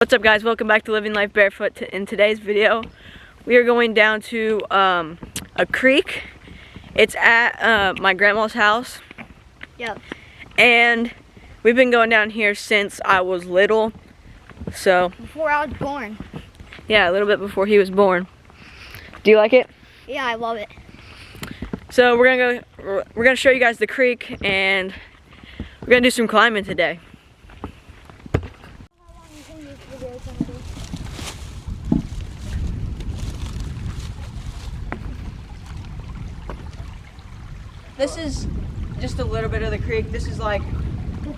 What's up guys, welcome back to Living Life Barefoot. In today's video we are going down to a creek. It's at my grandma's house. Yep. And we've been going down here since I was little. So before I was born. Yeah, a little bit before he was born. Do you like it? Yeah, I love it. So we're gonna show you guys the creek and we're gonna do some climbing today. This is just a little bit of the creek. This is like the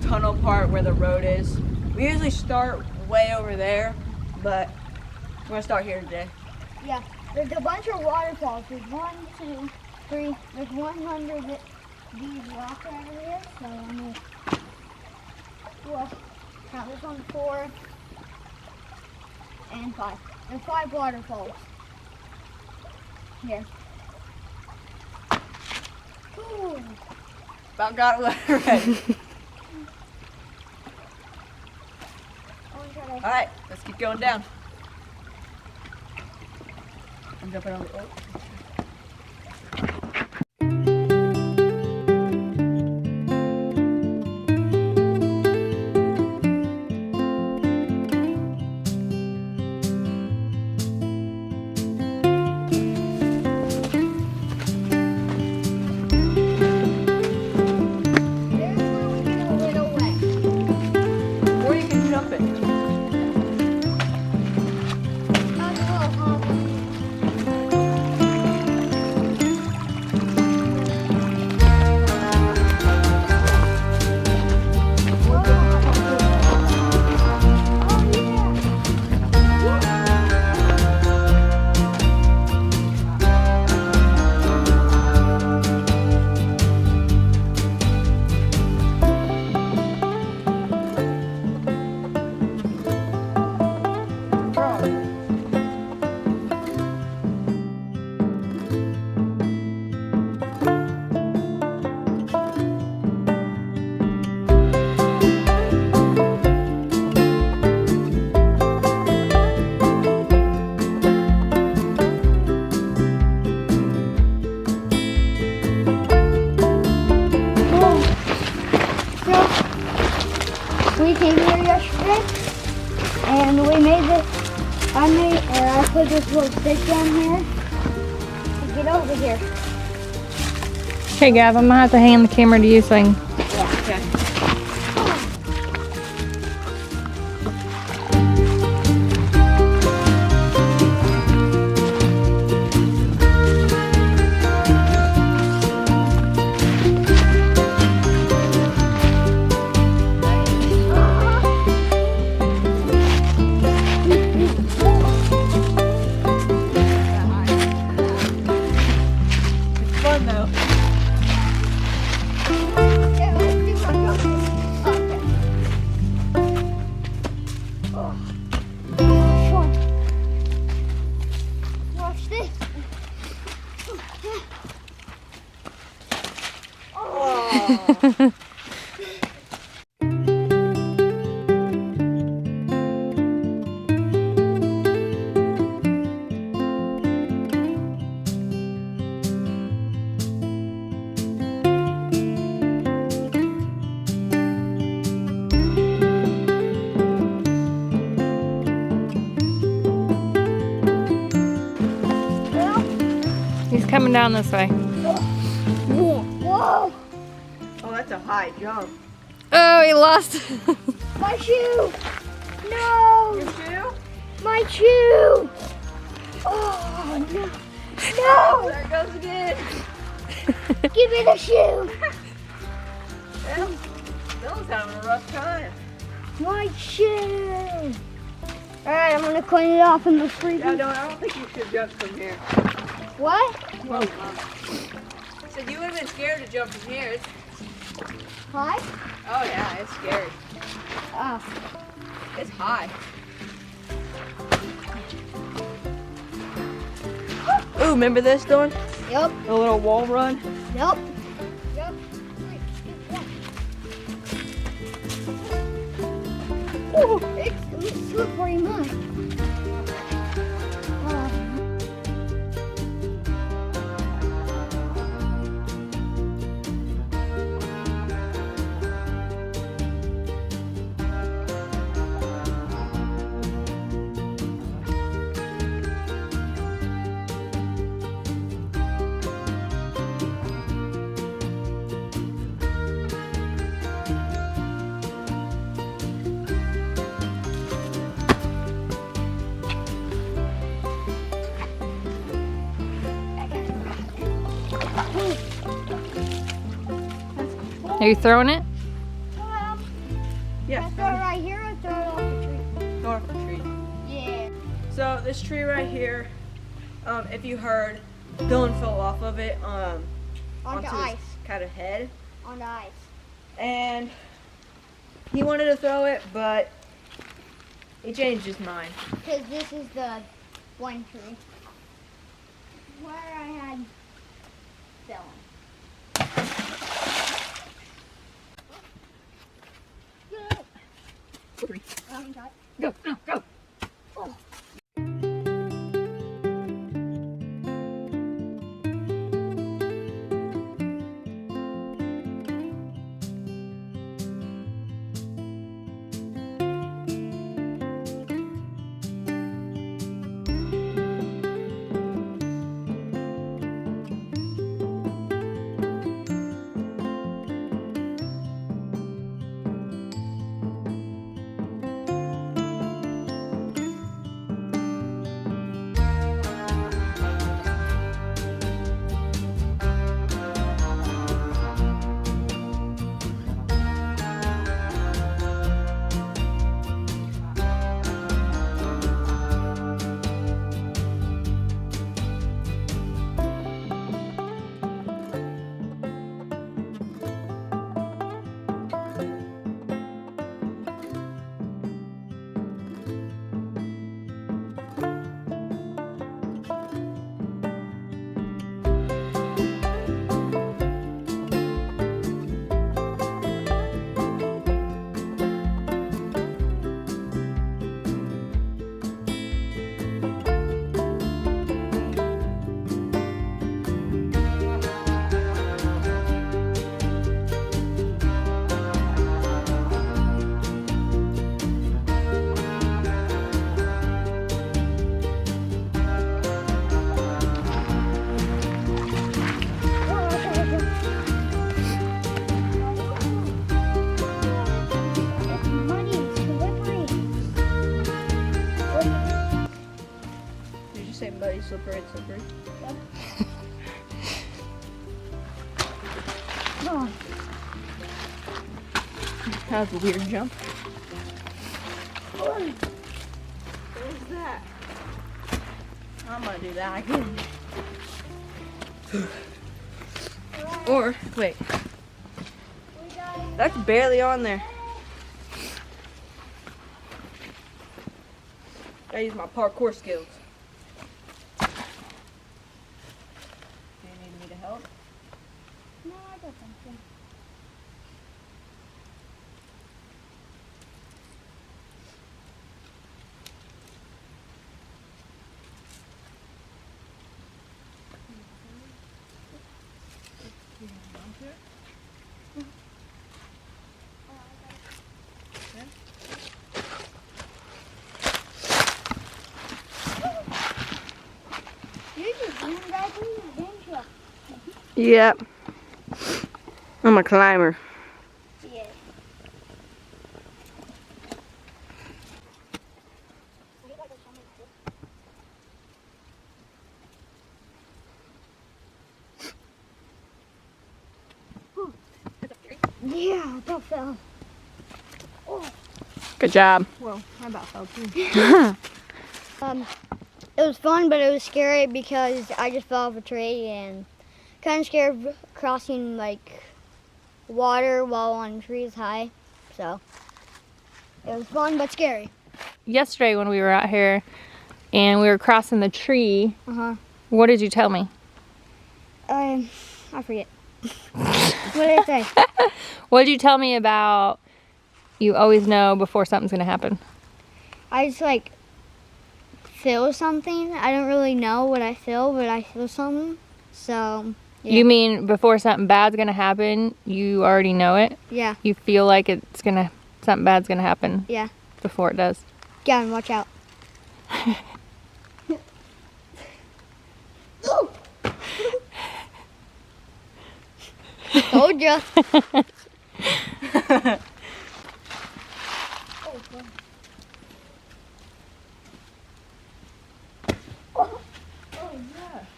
tunnel part where the road is. We usually start way over there, but we're gonna start here today. Yeah, there's a bunch of waterfalls. There's 1, 2, 3. There's one under these rocks right over here. So I'm gonna count this one 4 and 5. There's 5 waterfalls here. Ooh. About got it ready. Alright, let's keep going down. I'm jumping on the We came here yesterday, and we made this. I put this little stick down here to get over here. Hey Gav, I'm gonna have to hand the camera to you so I can. Yeah, okay. He's coming down this way. Whoa! Oh, that's a high jump. Oh, he lost. My shoe! No! Your shoe? My shoe! Oh, no! No! There it goes again. Give me the shoe! Dylan's having a rough time. My shoe! Alright, I'm gonna clean it off in the freezer. I don't think you should jump from here. What? Whoa, so you would have been scared to jump from here. It's... Hi? Oh yeah, it's scary. Oh. It's high. Ooh, remember this, Dylan? Yep. The little wall run? Yep. Yep. Oh, it's slippery mud. Are you throwing it? Yeah. I throw it right here or throw it off the tree? Go off the tree. Yeah. So this tree right here, if you heard, Dylan fell off of it Onto his ice. kind of head. On the ice. And he wanted to throw it, but he changed his mind. Because this is the one tree where I had Dylan. Go, go, go. Oh. Muddy, slippery, and slippery. Oh. That was a weird jump. What is that? I'm gonna do that again. Or, wait. That's barely on there. I use my parkour skills. Do you need me to help? No, I don't think so. Yep. I'm a climber. Yeah. Yeah, that fell. Oh. Good job. Well, I about fell too. It was fun, but it was scary because I just fell off a tree and kind of scared of crossing like water while on trees high. So it was fun but scary. Yesterday when we were out here and we were crossing the tree, what did you tell me? I forget. What did I say? What did you tell me about you always know before something's gonna happen? I just like feel something. I don't really know what I feel, but I feel something. So, yeah. You mean before something bad's gonna happen, you already know it? Yeah. You feel like something bad's gonna happen? Yeah. Before it does? Gavin, watch out. Told ya.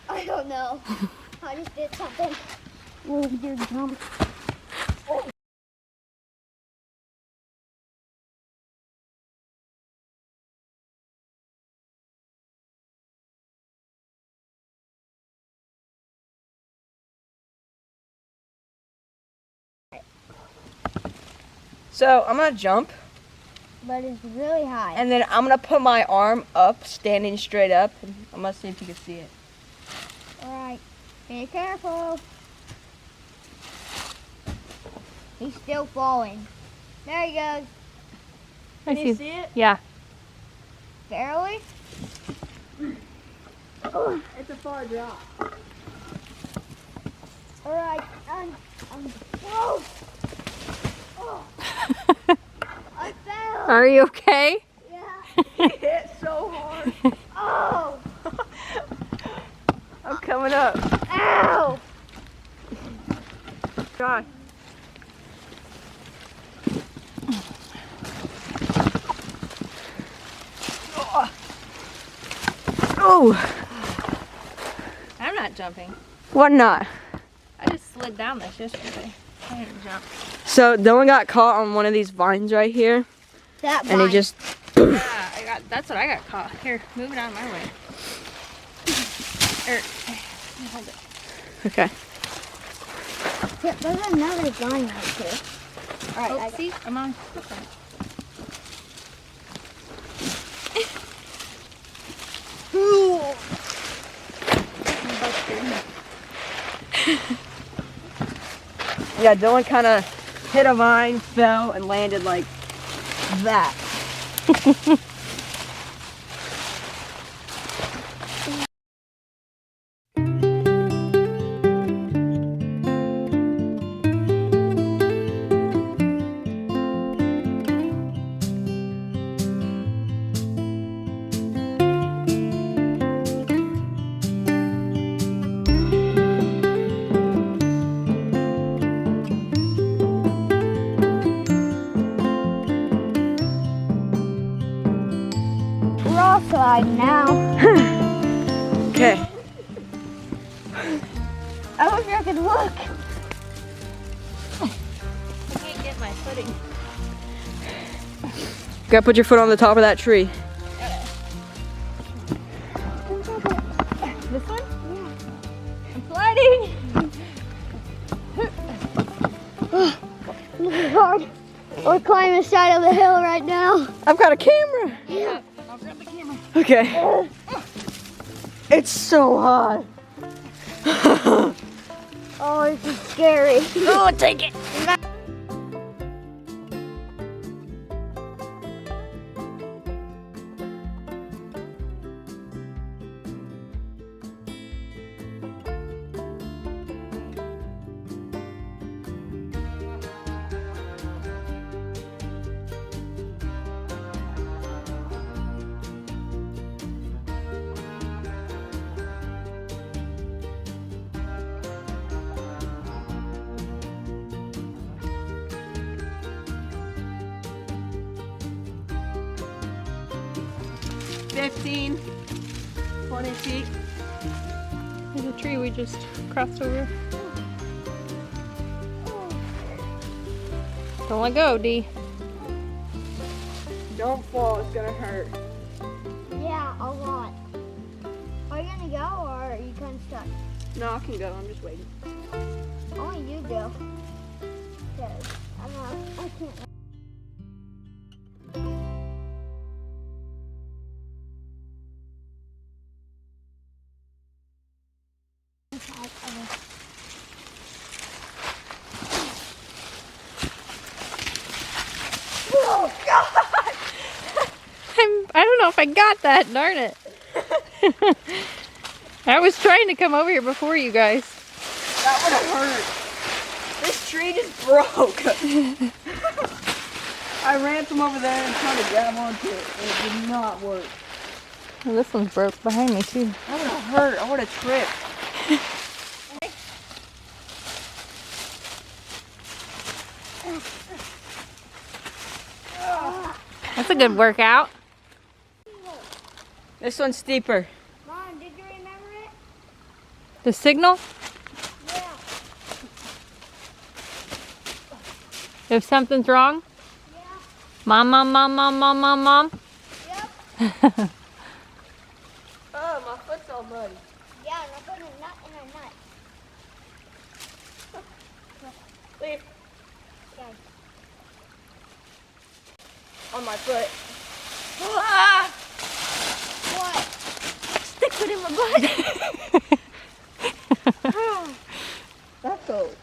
I don't know. I just did something. Oh, dear jump. Oh. So I'm gonna jump, But it's really high. and then I'm gonna put my arm up, standing straight up, and I'm gonna see if you can see it. Alright, be careful. He's still falling. There he goes. I Can you see it? Yeah. Barely. It's a far drop. Alright, whoa! Oh. I fell. Are you okay? Yeah. It hit so hard. Oh! I'm coming up. Ow! God. Oh! I'm not jumping. What not? I just slid down this yesterday. I didn't jump. So Dylan got caught on one of these vines right here, That and he vine. just. Yeah, that's what I got caught. Here, move it out of my way. Hold it. Okay. Yeah, there's another vine right here. Alright, Oh, see? I'm on. Yeah, Dylan kind of hit a vine, fell, and landed like that. We're all sliding now. Okay. I wish I could look. I can't get my footing. You gotta put your foot on the top of that tree. This one? I'm sliding. This is hard. We're climbing the side of the hill right now. I've got a camera. Yeah. I'll grab the camera. Okay. It's so hot. Oh, this is scary. Oh, take it. $15, 20 feet. There's a tree we just crossed over. Don't let go, D. Don't fall, it's gonna hurt. Yeah, a lot. Are you gonna go or are you kind of stuck? No, I can go, I'm just waiting. Only you do. Because I can't. know if I got that, darn it. I was trying to come over here before you guys. That would have hurt. This tree just broke. I ran from over there and tried to grab onto it, and it did not work. Well, this one's broke behind me too. That would have hurt. I would have tripped. That's a good workout. This one's steeper. Mom, did you remember it? The signal? Yeah. If something's wrong? Yeah. Mom, mom, mom, mom, mom, mom, mom. Yep. Oh, my foot's all muddy. Yeah, and I put a nut in a nut. Leave. Okay. On my foot. Ah! What? Stick it in my butt. That's cold.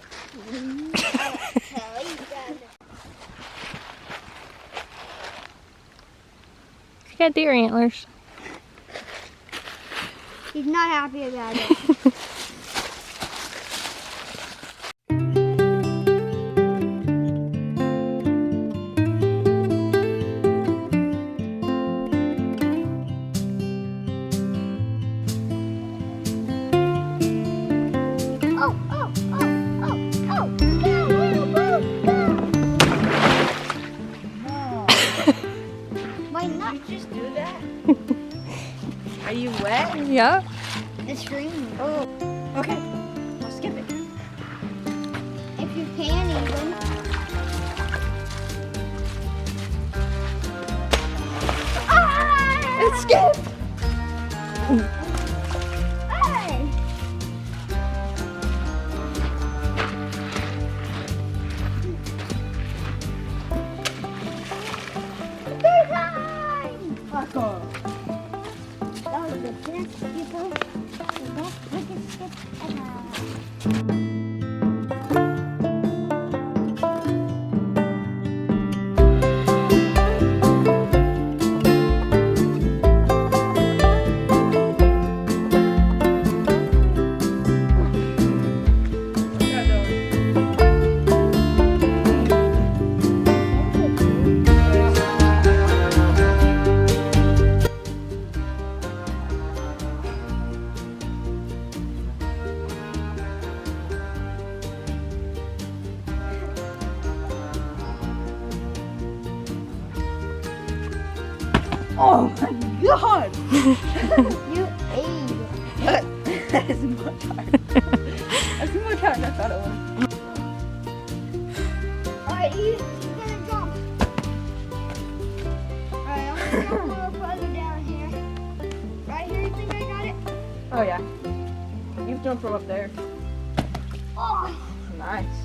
She got deer antlers. He's not happy about it. Just do that. Are you wet? Yeah. It's raining. Oh. Okay. I'll skip it. If you can even. Ah! It's skipped. Hey! Good time! Parkour. That was the best people. The best quickest skip ever. Oh my god! You ate it. That is much harder. That's much harder than I thought it was. Alright, you're gonna jump. Alright, I'm gonna jump a little further down here. Right here, you think I got it? Oh yeah. You've jumped from up there. Oh, Nice.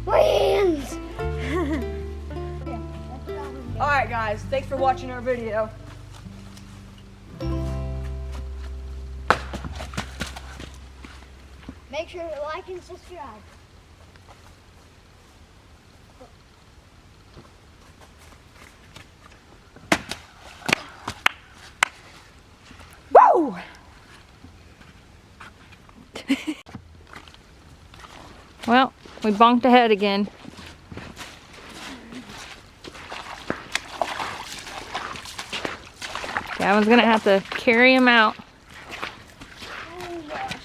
my hands! Yeah, that's what I was doing. Alright guys, thanks for watching our video. Make sure to like and subscribe. Woo! Well, we bonked ahead again. Gavin's gonna have to carry him out. Oh, gosh.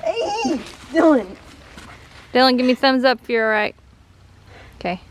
Hey, Dylan. Dylan, give me thumbs up if you're alright. Okay.